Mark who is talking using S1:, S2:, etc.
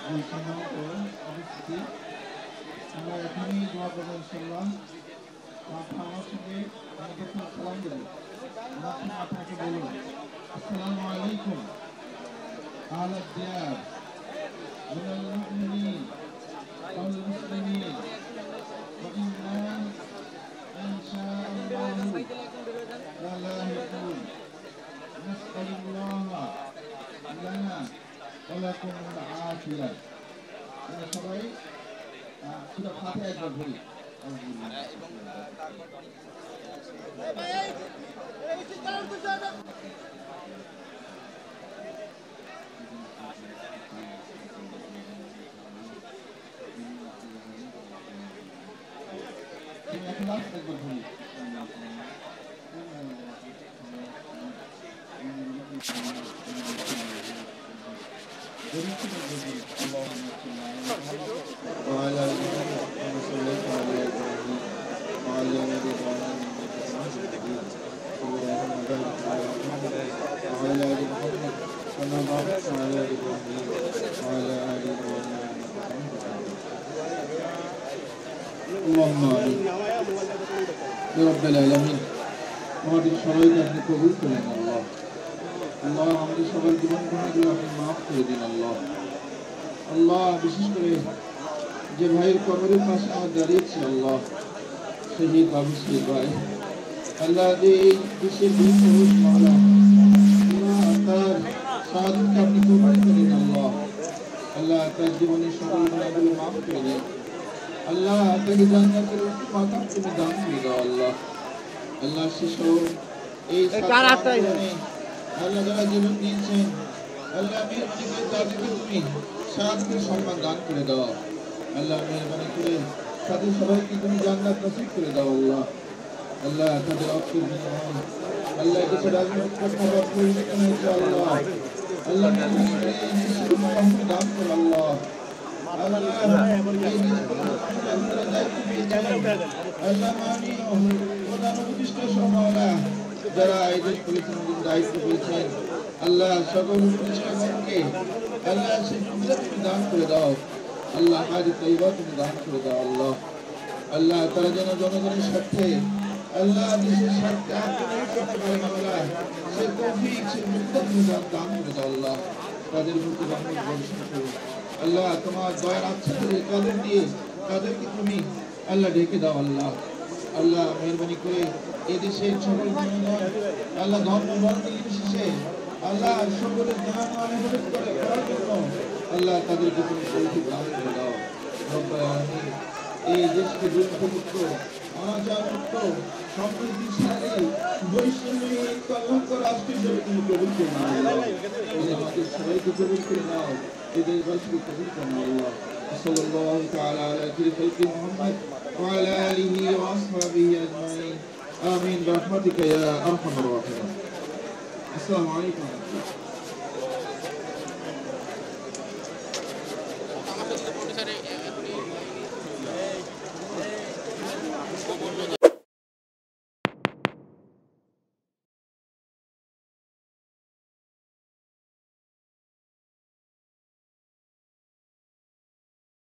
S1: গুলশান ও অবস্থিতি। আমরা এখানেই দোয়া করবো ইনশাআল্লাহ। আমার সঙ্গে আমি যখন সালাম দেব আমার সঙ্গে আপনাকে বলুন আসসালামু আলাইকুম আলা দিয়ার মিনাল মুমিনিন ওয়াল মুসলিমিন ওয়া ইন্না ইনশাআল্লাহু লালাহিকুন নাসআলুল্লাহ লানা ওয়া লাকুম আল-আফিয়া। আমরা সবাই সূরা ফাতিহা একবার পড়ি। وعلى آل محمد كما صليت على إبراهيم وعلى آل إبراهيم إنك حميد مجيد. اللهم بارك على محمد وعلى آل محمد كما باركت على إبراهيم وعلى آل إبراهيم إنك حميد مجيد. اللهم آمين يا رب العالمين. আমাদের সবাইকে আপনি কবুল করেন আল্লাহ। আল্লাহ আমাদের সবার জীবন গুনাহগুলো আপনি মাফ করে দিন আল্লাহ। আল্লাহ বিশেষ করে যে ভাইয়ের কবরের পাশে আমার দাঁড়িয়েছে আল্লাহ, শহীদ বাবু শহীদ ভাই, আল্লাহ যে এই দেশের বীর পুরুষ মাওলা, আল্লাহ তার শাহাদাতকে আপনি কবুল করেন আল্লাহ। আল্লাহ তার জীবনের সকল গুনাহগুলো মাফ করে দেন আল্লাহ। তাকে জান্নাতের উচ্চ মাকাম তুমি দান করে দাও আল্লাহ। আল্লাহ সেসব এই আল্লাহ যারা জীবন দিয়েছেন আল্লাহ মেহরবানি করে তাদেরকে তুমি শাহাদাতের সম্মান দান করে দাও আল্লাহ। মেহরবানি করে তাদের সবাইকে তুমি জান্নাত নসিব করে দাও আল্লাহ। আল্লাহ তাদের রক্তের বিনিময়ে আল্লাহ কিছু রাজনৈতিক প্রেক্ষাপট পরিবর্তন হয়েছে আল্লাহ। আল্লাহ মেহরবানি করে এই দেশের উন্নয়ন দান করো আল্লাহ। আল্লাহ এই দেশের দায়িত্ব পেয়েছেন আল্লাহ মাননীয় প্রধান উপদেষ্টা সভাপতি যারা এই দেশ পরিচালনার দায়িত্ব পেয়েছেন আল্লাহ সকল উপদেষ্টাগণকে আল্লাহ সেই সুবিধা তুমি দান করে দাও আল্লাহ। হাজি তৈবা তুমি দান করে দাও আল্লাহ। আল্লাহ তারা যেন জনগণের স্বার্থে আল্লাহ দেশের স্বার্থে আত্মনিয়োগ করতে পারে আল্লাহ। সে তৌফিক সে মুক্তি তুমি দান করে দাও আল্লাহ। তাদের প্রতি রহমত বর্ষণ করো আল্লাহ। তোমার দয়ার আচ্ছাদনের চাদর দিয়ে তাদেরকে তুমি আল্লাহ ঢেকে দাও আল্লাহ। আল্লাহ মেহরবানি করে এদেশের সকল জনগণ আল্লাহ ধর্ম বর্ণ নির্বিশেষে আল্লাহ সকলের জ্ঞান অনুভব করে করার জন্য আল্লাহ তাদেরকে তুমি তৌফিক দান করে দাও রব্বুল আলামিন। এই দেশকে দুর্নীতিমুক্ত অনাচারমুক্ত সমৃদ্ধিশালী বৈষম্যহীন কল্যাণকর রাষ্ট্র হিসেবে তুমি কবুল করে নাও আল্লাহ। আমাদের সবাইকে কবুল করে নাও, এই দেশবাসীকে কবুল করে নাও আল্লাহ। সাল্লাল্লাহু তাআলা আলা খায়রি মুহাম্মদ ওয়া আলা আলিহি ওয়া আসহাবিহি আজমাইন আমিন বিরহমাতিকা ইয়া আরহামার রাহিমিন। আসসালামু আলাইকুম।